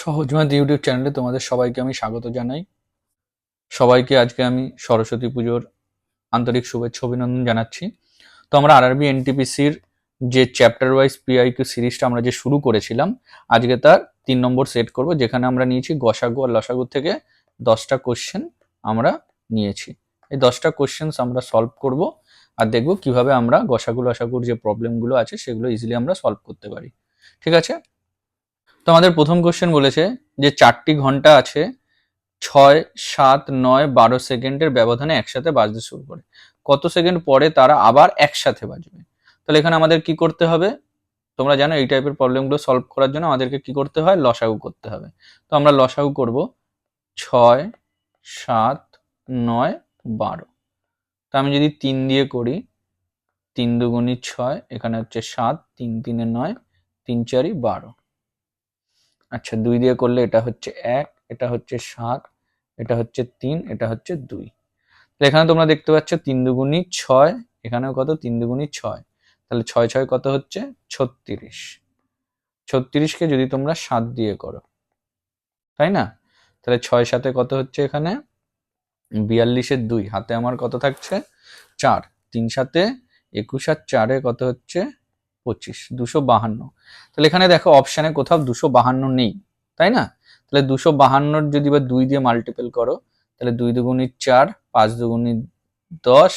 সহজমাত YouTube চ্যানেলে তোমাদের সবাইকে আমি স্বাগত জানাই। সবাইকে আজকে আমি সরস্বতী পুজোর আন্তরিক শুভেচ্ছা অভিনন্দন জানাচ্ছি। তো আমরা আরআরবি এনটিপিসির যে চ্যাপ্টার ওয়াইজ পিআইকিউ সিরিজটা আমরা যে শুরু করেছিলাম, আজকে তার 3 নম্বর সেট করব, যেখানে আমরা নিয়েছি গসাগু আর লসাগু থেকে 10টা কোশ্চেন আমরা নিয়েছি। এই 10টা কোশ্চেন্স আমরা সলভ করব আর দেখব কিভাবে আমরা গসাগু লসাগুর যে প্রবলেমগুলো আছে সেগুলো ইজিলি আমরা সলভ করতে পারি। ঠিক আছে? তো আমাদের প্রথম কোশ্চেন বলেছে যে 4টি ঘন্টা আছে, 6, 7, 9, 12 সেকেন্ডের ব্যবধানে একসাথে বাজতে শুরু করে। কত সেকেন্ড পরে তারা আবার একসাথে বাজবে? তাহলে এখানে আমাদের কি করতে হবে? তোমরা জানো এই টাইপের প্রবলেমগুলো সলভ করার জন্য আমাদেরকে কি করতে হয়? লসাগু করতে হবে। তো আমরা লসাগু করব 6, 7, 9, 12। তো আমি যদি 3 দিয়ে করি, 3 দুগুণী 6, এখানে হচ্ছে 7, 3 3 9, 3 4 12। আচ্ছা, 2 দিয়ে করলে এটা হচ্ছে 1, এটা হচ্ছে 7, এটা হচ্ছে 3, এটা হচ্ছে 2। এখানে তোমরা দেখতে পাচ্ছ 3 দুগুণী 6, এখানেও কত? 3 দুগুণী 6। তাহলে 6 6 কত হচ্ছে? 36। 36কে যদি তোমরা 7 দিয়ে করো, তাই না? তাহলে 6 7 কত হচ্ছে? এখানে 42 2, হাতে আমার কত থাকছে? 4। 3 7 21 আর 4 কত হচ্ছে? 25, 252। তাহলে এখানে দেখো অপশানে কোথাও 252 নেই, তাই না? তাহলে 252 যদি বা 2 দিয়ে মাল্টিপল করো, তাহলে 2 দুগুণী 4, 5 দুগুণী 10,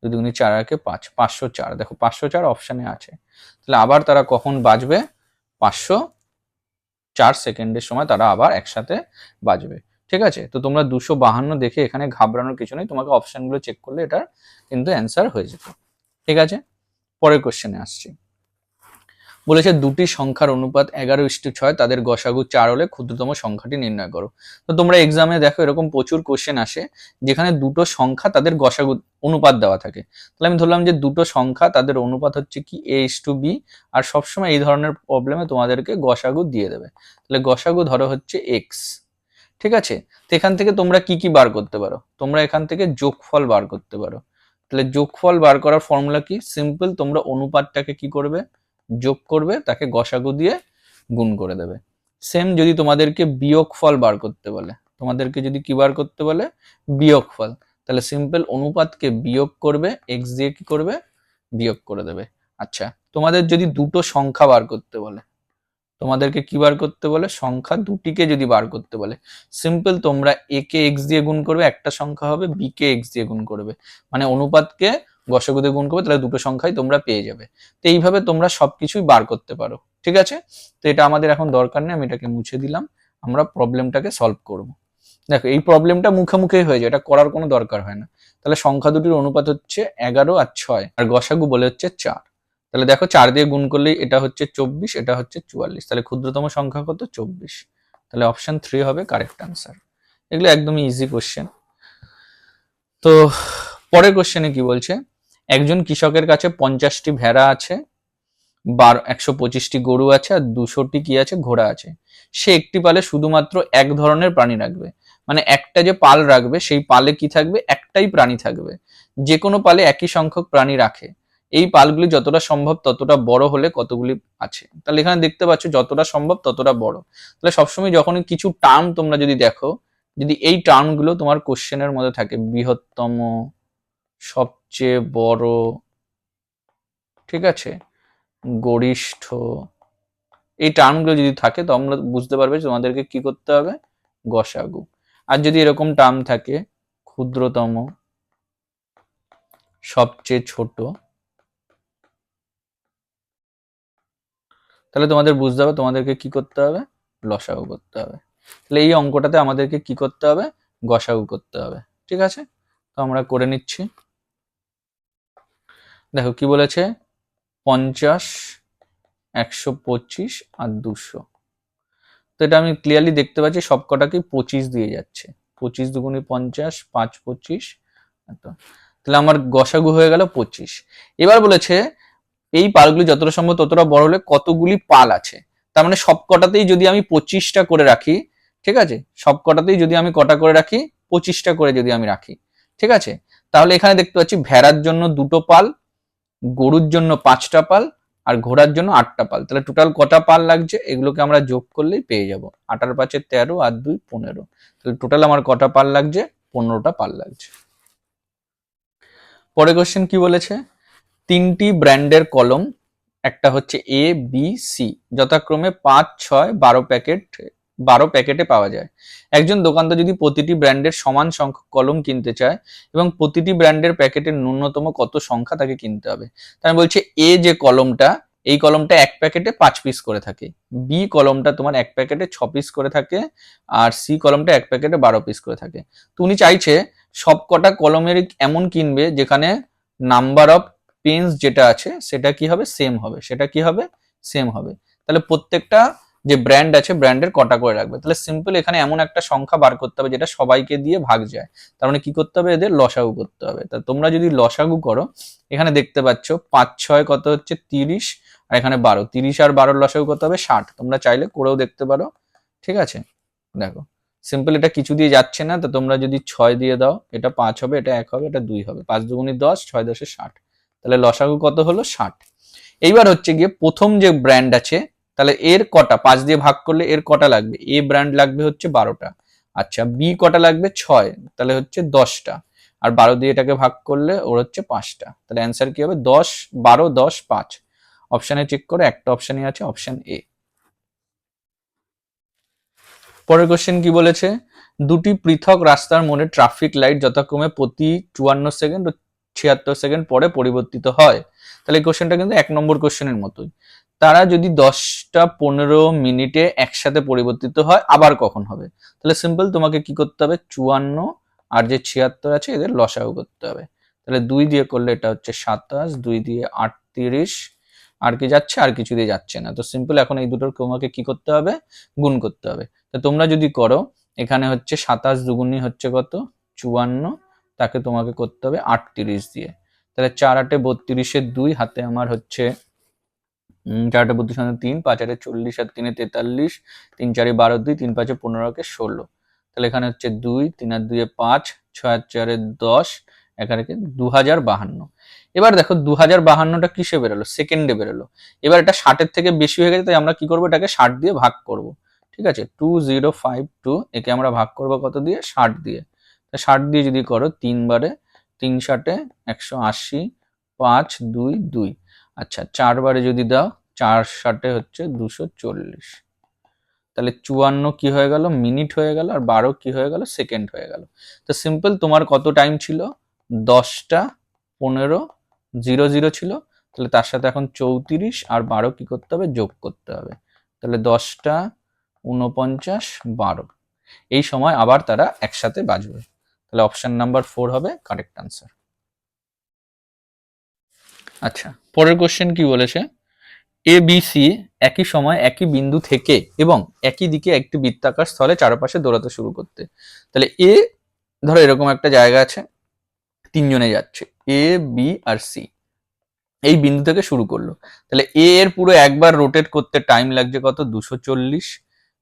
2 দুগুণী 4 আর 5, 504। দেখো 504 অপশানে আছে। তাহলে আবার তারা কখন বাজবে? 504 সেকেন্ডের সময় তারা আবার একসাথে বাজবে। ঠিক আছে? তো তোমরা 252 দেখে এখানে ঘাবড়ানোর কিছু নেই, তোমাকে অপশানগুলো চেক করলে এটার কিন্তু অ্যান্সার হয়ে যেত। ঠিক আছে? পরের কোশ্চেনে আসছি। বলেছে দুটি সংখ্যার অনুপাত 11:6, তাদের গসাগু 4 হলে ক্ষুদ্রতম সংখ্যাটি নির্ণয় করো। তো তোমরা এক্সামে দেখো এরকম প্রচুর কোশ্চেন আসে যেখানে দুটো সংখ্যা তাদের গসাগু অনুপাত দেওয়া থাকে। তাহলে আমি ধরলাম যে দুটো সংখ্যা তাদের অনুপাত হচ্ছে কি A:B, আর সবসময় এই ধরনের প্রবলেমে তোমাদেরকে গসাগু দিয়ে দেবে। তাহলে গসাগু ধরো হচ্ছে x। ঠিক আছে? তো এখান থেকে তোমরা কি কি বার করতে পারো? তোমরা এখান থেকে যোগফল বার করতে পারো। তাহলে যোগফল বার করার ফর্মুলা কি? সিম্পল, তোমরা অনুপাতটাকে কি করবে? যোগ করবে, তাকে গসাগু দিয়ে গুণ করে দেবে। সেম যদি তোমাদেরকে বিয়োগফল বার করতে বলে, তোমাদেরকে যদি কি বার করতে বলে? বিয়োগফল। তাহলে সিম্পল অনুপাতকে বিয়োগ করবে, এক্স দিয়ে কি করবে? বিয়োগ করে দেবে। আচ্ছা, তোমাদের যদি দুটো সংখ্যা বার করতে বলে, তোমাদেরকে কি বার করতে বলে? সংখ্যা দুটিকে যদি বার করতে বলে, সিম্পল তোমরা এ কে এক্স দিয়ে গুণ করবে, একটা সংখ্যা হবে, বি কে এক্স দিয়ে গুণ করবে, মানে অনুপাতকে গসাগু দিয়ে গুণ করবে, তাহলে দুটো সংখ্যাই তোমরা পেয়ে যাবে। তো এইভাবে তোমরা সবকিছুই বার করতে পারো। ঠিক আছে? তো এটা আমাদের এখন দরকার নেই, আমি এটাকে মুছে দিলাম। আমরা প্রবলেমটাকে সলভ করব। দেখো এই প্রবলেমটা মুখে মুখেই হয়ে যায়, এটা করার কোনো দরকার হয় না। তাহলে সংখ্যা দুটির অনুপাত হচ্ছে 11 আর 6, আর গসাগু বলে হচ্ছে 4। তাহলে দেখো 4 দিয়ে গুণ করলেই এটা হচ্ছে 24, এটা হচ্ছে 44। তাহলে ক্ষুদ্রতম সংখ্যা কত? 24। তাহলে অপশন 3 হবে কারেক্ট আনসার। এগুলো একদমই ইজি কোশ্চেন। তো পরের কোশ্চেনে কি বলছে? একজন কৃষকের কাছে 50টি ভেড়া আছে, 125টি গরু আছে, আর 200টি কি আছে? ঘোড়া আছে। সে একটি পালে শুধুমাত্র এক ধরনের প্রাণী রাখবে, মানে একটা যে পাল রাখবে সেই পালে কি থাকবে? একটাই প্রাণী থাকবে। যে কোনো পালে একই সংখ্যক প্রাণী রাখে। এই পালগুলি যতটা সম্ভব ততটা বড় হলে কতগুলি আছে? তাহলে এখানে দেখতে পাচ্ছ যতটা সম্ভব ততটা বড়। তাহলে সবসময় যখনই কিছু টার্ম তোমরা যদি দেখো, যদি এই টার্মগুলো তোমার কোশ্চেনের মধ্যে থাকে, বৃহত্তম, সবচেয়ে বড়, ঠিক আছে, গরিষ্ঠ, এই টার্মগুলো যদি থাকে তোমরা বুঝতে পারবে তোমাদেরকে কি করতে হবে? গসাগু। আর যদি এরকম টার্ম থাকে, ক্ষুদ্রতম, সবচেয়ে ছোট, তাহলে তোমাদের বুঝতে হবে তোমাদেরকে কি করতে হবে? লসাগু করতে হবে। তাহলে এই অঙ্কটাতে আমাদেরকে কি করতে হবে? গসাগু করতে হবে। ঠিক আছে? তো আমরা করে নিচ্ছি। দেখো কি বলেছে? 50, 125 আর 200। তো এটা আমি ক্লিয়ারলি দেখতে পাচ্ছি সবকটাকেই 25 দিয়ে যাচ্ছে। 25 দুগুণে 50, 5 25। তাহলে আমার গসাগু হয়ে গেল 25। এবার বলেছে এই পালগুলি যতটা সম্ভব ততটা বড় হলে কতগুলি পাল আছে? তার মানে সবকটাতেই যদি আমি 25টা করে রাখি, ঠিক আছে, সবকটাতেই যদি আমি কটা করে রাখি? 25টা করে যদি আমি রাখি, ঠিক আছে, তাহলে এখানে দেখতে পাচ্ছি ভেড়ার জন্য 2টো পাল, গরুর জন্য 5টা পাল, আর ঘোরার জন্য 8টা পাল। তাহলে টোটাল কটা পাল লাগছে, এগুলোকে আমরা যোগ করলেই পেয়ে যাব। 8 আর 5 13 আর 2 15। তাহলে টোটাল আমার কটা পাল লাগছে, 15টা পাল লাগছে। পরের কোশ্চেন কি বলেছে, 3টি ব্র্যান্ডের কলম, একটা হচ্ছে এ বি সি, যথাক্রমে 5 6 12 প্যাকেটে পাওয়া যায়। একজন দোকানদার যদি প্রতিটি ব্র্যান্ডের সমান সংখ্যক কলম কিনতে চায় এবং প্রতিটি ব্র্যান্ডের প্যাকেটের ন্যূনতম কত সংখ্যা তাকে কিনতে হবে। তাই বলছে এ যে কলমটা, এই কলমটা এক প্যাকেটে 5 পিস করে থাকে, বি কলমটা তোমার এক প্যাকেটে 6 পিস করে থাকে, আর সি কলমটা এক প্যাকেটে 12 পিস করে থাকে। তো উনি চাইছে সব কটা কলমের এমন কিনবে যেখানে নাম্বার অফ পেন্স যেটা আছে সেটা কি হবে, সেম হবে। সেটা কি হবে, সেম হবে। তাহলে প্রত্যেকটা যে ব্র্যান্ড আছে ব্র্যান্ডের কটা করে রাখবে। তাহলে সিম্পল এখানে এমন একটা সংখ্যা বার করতে হবে যেটা সবাইকে দিয়ে ভাগ যায়। তার মানে কি করতে হবে, এদের লসাগু করতে হবে। তা তোমরা যদি লসাগু করো, এখানে দেখতে পাচ্ছ 5 6 কত হচ্ছে 30, আর এখানে 12, 30 আর 12 লসাগু কত হবে 60। তোমরা চাইলে করেও দেখতে পারো, ঠিক আছে। দেখো সিম্পল এটা কিছু দিয়ে যাচ্ছে না, তো তোমরা যদি 6 দিয়ে দাও, এটা 5 হবে, এটা 1 হবে, এটা 2 হবে, 5 দুগুণে 10, 6 10 60। তাহলে লসাগু কত হলো 60। এইবার হচ্ছে গিয়ে প্রথম যে ব্র্যান্ড আছে, তাহলে এর কটা 5 দিয়ে ভাগ করলে এর কটা লাগবে, এ ব্র্যান্ড লাগবে হচ্ছে 12টা। আচ্ছা বি কটা লাগবে 6, তাহলে হচ্ছে 10টা। আর 12 দিয়ে এটাকে ভাগ করলে ওর হচ্ছে 5টা। তাহলে অ্যান্সার কি হবে, 10 12 10 5। অপশানে চেক করে একটা অপশানই আছে, অপশান এ। পরের কোশ্চেন কি বলেছে, দুটি পৃথক রাস্তার মোড়ে ট্রাফিক লাইট যথাক্রমে প্রতি 54 সেকেন্ড ও 76 সেকেন্ড পরে পরিবর্তিত হয়। তাহলে এই কোশ্চেনটা কিন্তু 1 নম্বর কোশ্চেনের মতোই। তারা যদি 10টা 15 মিনিটে একসাথে পরিবর্তিত হয়, আবার কখন হবে? তাহলে সিম্পল তোমাকে কি করতে হবে, 54 আর যে 76 আছে এদের লসাগু করতে হবে। তাহলে 2 দিয়ে করলে এটা হচ্ছে 27, 2 দিয়ে 38, আর কি যাচ্ছে, আর কিছু দিয়ে যাচ্ছে না। তো সিম্পল এখন এই দুটোর তোমাকে কি করতে হবে, গুণ করতে হবে। তো তোমরা যদি করো, এখানে হচ্ছে 27 দুগুণই হচ্ছে কত 54, তাকে তোমাকে করতে হবে 38 দিয়ে। তাহলে 4 8 32 2, হাতে আমার হচ্ছে 4 8 32 3, 5 8 40 আর 3 43, 3 4 12 2, 3 5 15 কে 16। তাহলে এখানে হচ্ছে 2, 3 আর 2 5, 6 আর 4 10, এখানে 2052। এবার দেখো 2052টা কিসে বেরোলো, সেকেন্ডে বেরোলো। এবার এটা 60-এর থেকে বেশি হয়ে গেছে, তাই আমরা কি করবো, এটাকে 60 দিয়ে ভাগ করব। ঠিক আছে, 2052 একে আমরা ভাগ করবো কত দিয়ে, 60 দিয়ে। 60 দিয়ে যদি করো 3 বারে, 3 60 180, 5 2 2। আচ্ছা 4 বারে যদি দাও, 4 60 হচ্ছে 240। তাহলে 54 কি হয়ে গেল, মিনিট হয়ে গেল, আর 12 কি হয়ে গেল, সেকেন্ড হয়ে গেল। তো সিম্পল তোমার কত টাইম ছিল, 10টা 15 00 ছিল। তাহলে তার সাথে এখন 34 আর 12 কি করতে হবে, যোগ করতে হবে। তাহলে 10টা 49 12। এই সময় আবার তারা একসাথে বাজবে। তাহলে অপশন নাম্বার 4 হবে কারেক্ট আনসার। আচ্ছা পরের কোশ্চেন কি বলেছে, এ বি সি একই সময় একই বিন্দু থেকে এবং একই দিকে একটি বৃত্তাকার স্থলে চারপাশে দৌড়াতে শুরু করতে। তাহলে এ ধরো এরকম একটা জায়গা আছে, তিনজনে যাচ্ছে, এ বি আর সি এই বিন্দু থেকে শুরু করলো। তাহলে এ এর পুরো একবার রোটেট করতে টাইম লাগছে কত, 240,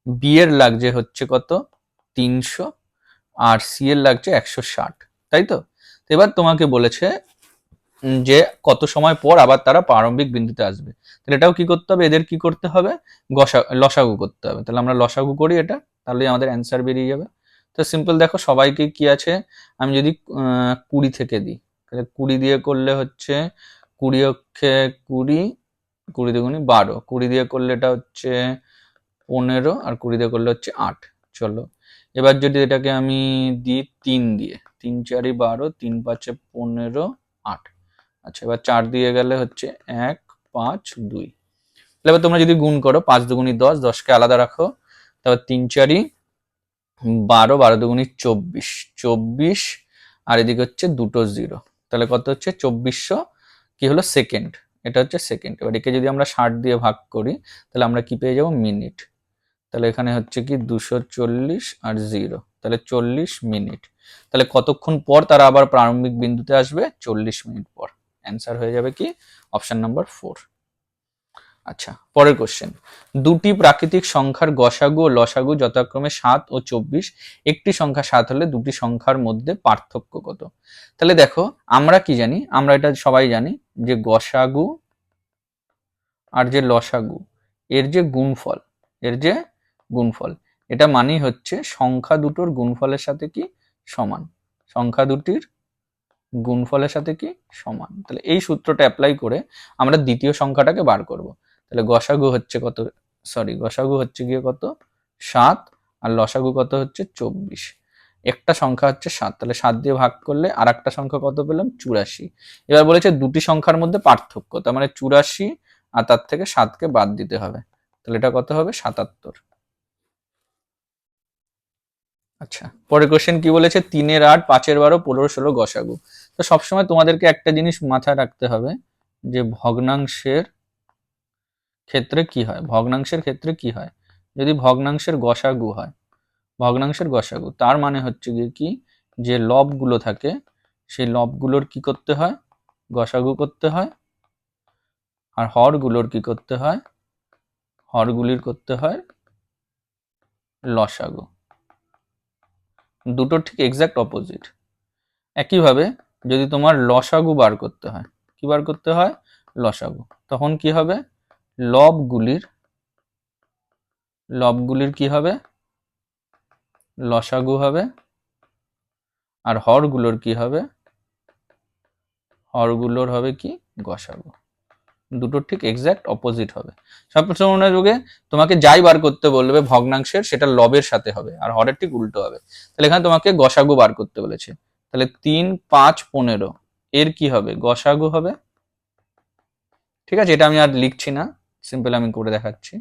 বি এর লাগছে হচ্ছে কত 300, আর সি এর লাগছে 160, তাই তো। এবার তোমাকে বলেছে যে কত সময় পর আবার তারা প্রারম্ভিক বিন্দুতে আসবে। তাহলে এটাও কি করতে হবে, এদের কি করতে হবে, লসাগু করতে হবে। তাহলে আমরা লসাগু করি এটা, তাহলে আমাদের অ্যান্সার বেরিয়ে যাবে। তো সিম্পল দেখো সবাইকে কি আছে, আমি যদি 20 থেকে দিই, তাহলে 20 দিয়ে করলে হচ্ছে 20 অক্ষে 20, 20 দুগুণি 12, 20 দিয়ে করলে এটা হচ্ছে 15, আর 20 দিয়ে করলে হচ্ছে 8। চলো এবার যদি এটাকে আমি দিই 3 দিয়ে, 3 4 12, 3 5 15 8। আচ্ছা এবার 4 দিয়ে গেলে হচ্ছে 1 5 2। তাহলে এবার তোমরা যদি গুণ করো, 5 দুগুণি 10, 10কে আলাদা রাখো, তারপর 3 4 12, 12 দুগুণি 24, 24, আর এদিকে হচ্ছে দুটো 0। তাহলে কত হচ্ছে 2400 কি হলো, সেকেন্ড। এটা হচ্ছে সেকেন্ড। এবার একে যদি আমরা 60 দিয়ে ভাগ করি, তাহলে আমরা কি পেয়ে যাবো, মিনিট। তাহলে এখানে হচ্ছে কি 240 আর 0, তাহলে 40 মিনিট। তাহলে কতক্ষণ পর তারা আবার প্রারম্ভিক বিন্দুতে আসবে, 40 মিনিট পর। অ্যান্সার হয়ে যাবে কি, অপশন নাম্বার 4। আচ্ছা পরের কোশ্চেন, দুটি প্রাকৃতিক সংখ্যার গসাগু ও লসাগু যথাক্রমে 7 ও 24। একটি সংখ্যা 7 হলে দুটি সংখ্যার মধ্যে পার্থক্য কত? তাহলে দেখো আমরা কি জানি, আমরা এটা সবাই জানি যে গসাগু আর যে লসাগু, এর যে গুণফল, এর যে গুণফল, এটা মানেই হচ্ছে সংখ্যা দুটোর গুণফলের সাথে কি সমান, সংখ্যা দুটির গুণফলের সাথে কি সমান। তাহলে এই সূত্রটা অ্যাপ্লাই করে আমরা দ্বিতীয় সংখ্যাটাকে বার করব। তাহলে গসাগু হচ্ছে কত, গসাগু হচ্ছে গিয়ে কত 7, আর লসাগু কত হচ্ছে 24। একটা সংখ্যা হচ্ছে 7, তাহলে 7 দিয়ে ভাগ করলে আর একটা সংখ্যা কত পেলাম 84। এবার বলেছে দুটি সংখ্যার মধ্যে পার্থক্য, তার মানে 84 আর তার থেকে 7কে বাদ দিতে হবে, তাহলে এটা কত হবে 77। আচ্ছা, পরের কোশ্চেন কি বলেছে, 3 8 5 12 15 16 গসাগু। তো সবসময় তোমাদেরকে একটা জিনিস মাথায় রাখতে হবে যে ভগ্নাংশের ক্ষেত্রে কি হয়, ভগ্নাংশের ক্ষেত্রে কি হয়, যদি ভগ্নাংশের গসাগু হয়, ভগ্নাংশের গসাগু তার মানে হচ্ছে গিয়ে কি, যে লবগুলো থাকে সেই লবগুলোর কি করতে হয়, গসাগু করতে হয়, আর হরগুলোর কি করতে হয়, হরগুলির করতে হয় লসাগু। দুটো ঠিক এক্সাক্ট অপোজিট। একইভাবে যদি তোমার লসাগু বার করতে হয়, কি বার করতে হয়, লসাগু, তখন কি হবে, লবগুলির, লবগুলির কি হবে, লসাগু হবে, আর হরগুলোর কি হবে, হরগুলোর হবে কি গসাগু। দুটো ঠিক এক্সাক্ট অপোজিট হবে। সবসময় যুগে তোমাকে যাই বার করতে বলবে ভগ্নাংশের, সেটা লবের সাথে হবে, আর হরের ঠিক উল্টো হবে। তাহলে এখানে তোমাকে গসাগু বার করতে বলেছে, তাহলে 3 5 15 এর কি হবে, গসাগু হবে। ঠিক আছে, এটা আমি আর লিখছি না, সিম্পল আমি করে দেখাচ্ছি।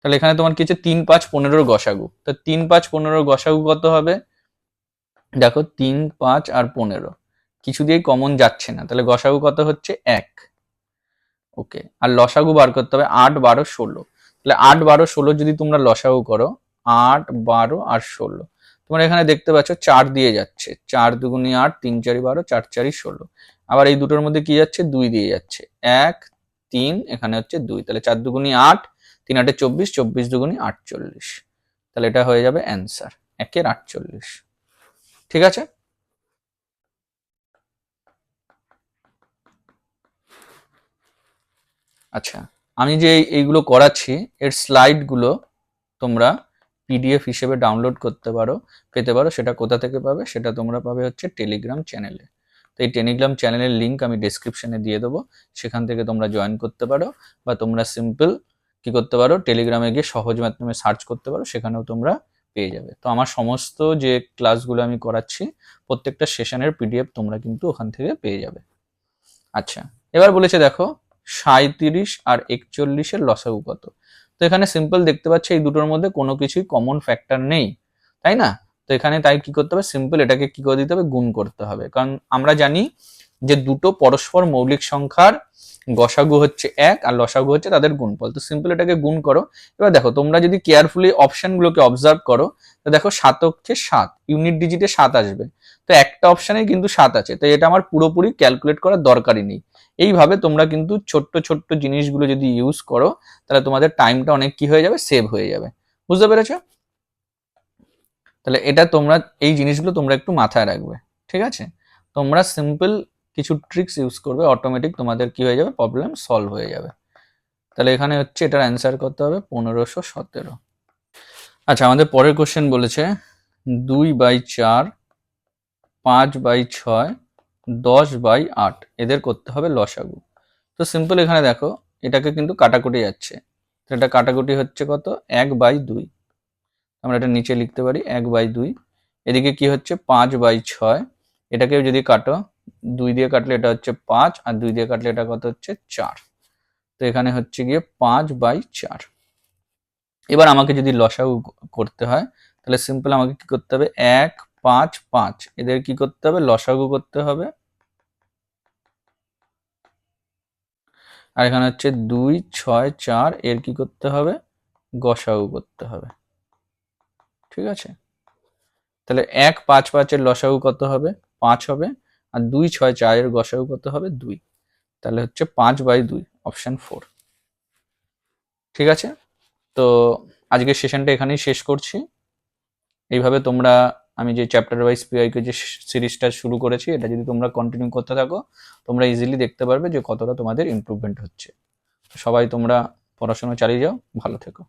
তাহলে এখানে তোমার কি হচ্ছে 3 5 15 গসাগু, তো 3 5 15 গসাগু কত হবে, দেখো 3 5 আর 15 কিছু দিয়ে কমন যাচ্ছে না, তাহলে গসাগু কত হচ্ছে 1। ওকে, আর লসাগু বার করতে হবে 8 12 16। তাহলে 8 12 16 যদি তোমরা লসাগু করো, 8 12 আর 16, তোমরা এখানে দেখতে পাচ্ছ 4 দিয়ে যাচ্ছে, 4 দুগুণি 8, 3 4 12, 4 4 16। আবার এই দুটোর মধ্যে কি যাচ্ছে, 2 দিয়ে যাচ্ছে, 1 3, এখানে হচ্ছে 2, তাহলে 4 দুগুণি 8, 3 8 24, 24 দুগুণি 48। তাহলে এটা হয়ে যাবে অ্যান্সার 1 এর 48। ঠিক আছে। আচ্ছা, আমি যে এইগুলো করাচ্ছি এর স্লাইডগুলো তোমরা পিডিএফ হিসেবে ডাউনলোড করতে পারো, পেতে পারো। সেটা কোথা থেকে পাবে, সেটা তোমরা পাবে হচ্ছে টেলিগ্রাম চ্যানেলে। তো এই টেলিগ্রাম চ্যানেলের লিঙ্ক আমি ডেসক্রিপশনে দিয়ে দেবো, সেখান থেকে তোমরা জয়েন করতে পারো, বা তোমরা সিম্পল কি করতে পারো, টেলিগ্রামে গিয়ে সহজ মাধ্যমে সার্চ করতে পারো, সেখানেও তোমরা পেয়ে যাবে। তো আমার সমস্ত যে ক্লাসগুলো আমি করাচ্ছি প্রত্যেকটা সেশনের পিডিএফ তোমরা কিন্তু ওখান থেকে পেয়ে যাবে। আচ্ছা, এবার বলেছে দেখো 37 আর 41-এর লসাগু কত। তো এখানে সিম্পল দেখতে পাচ্ছি এই দুটোর মধ্যে কোনো কিছুই কমন ফ্যাক্টর নেই, তাই না। তো এখানে তাই কি করতে হবে, সিম্পল এটাকে কি করে দিতে হবে, গুণ করতে হবে। কারণ আমরা জানি যে দুটো পরস্পর মৌলিক সংখ্যার গসাগু হচ্ছে 1 আর লসাগু হচ্ছে তাদের গুণফল। তো সিম্পল এটাকে গুণ করো। এবার দেখো তোমরা যদি কেয়ারফুলি অপশনগুলোকে অবজার্ভ করো, তো দেখো 7 হচ্ছে 7, ইউনিট ডিজিটে 7 আসবে, তো একটা অপশানে কিন্তু 7 আছে, তো এটা আমার পুরোপুরি ক্যালকুলেট করার দরকারই নেই। এইভাবে তোমরা কিন্তু ছোট্ট ছোট্ট জিনিসগুলো যদি ইউজ করো, তাহলে তোমাদের টাইমটা অনেক কি হয়ে যাবে, সেভ হয়ে যাবে। বুঝতে পেরেছো? তাহলে এটা তোমরা, এই জিনিসগুলো তোমরা একটু মাথায় রাখবে। ঠিক আছে, তোমরা সিম্পল কিছু ট্রিক্স ইউজ করবে, অটোমেটিক তোমাদের কি হয়ে যাবে, প্রবলেম সলভ হয়ে যাবে। তাহলে এখানে হচ্ছে এটার অ্যান্সার করতে হবে 1517। আচ্ছা, আমাদের পরের কোশ্চেন বলেছে 2/4, 5/6, 10/8 এদের করতে হবে লসাগু। তো সিম্পল এখানে দেখো এটাকে কিন্তু কাটাকুটি যাচ্ছে, তো এটা কাটাকুটি হচ্ছে কত, 1/2। আমরা এটা নিচে লিখতে পারি 1/2। এদিকে কি হচ্ছে 5/6, এটাকেও যদি কাটো, 2 দিয়ে কাটলে এটা হচ্ছে 5, আর 2 দিয়ে কাটলে এটা কত হচ্ছে 4। তো এখানে হচ্ছে গিয়ে 5/4। এবার আমাকে যদি লসাগু করতে হয়, তাহলে সিম্পল আমাকে কি করতে হবে, 1 5 5 এদের কি করতে হবে, লসাগু করতে হবে। আর এখানে হচ্ছে 2 6 4 এর কি করতে হবে, গসাগু করতে হবে। ঠিক আছে, তাহলে 1 5 5 এর লসাগু কত হবে, 5 হবে, আর 2 6 4 এর গসাগু কত হবে, 2। তাহলে হচ্ছে 5/2, অপশন 4। ঠিক আছে, তো আজকের সেশনটা এখানেই শেষ করছি। এইভাবে তোমরা আমি যে চ্যাপ্টার ওয়াইজ পিআইকিউ যে সিরিজটা শুরু করেছি, এটা যদি তোমরা কন্টিনিউ করতে থাকো, তোমরা ইজিলি দেখতে পারবে যে কতটা তোমাদের ইমপ্রুভমেন্ট হচ্ছে। সবাই তোমরা পড়াশোনা চালিয়ে যাও, ভালো থেকো।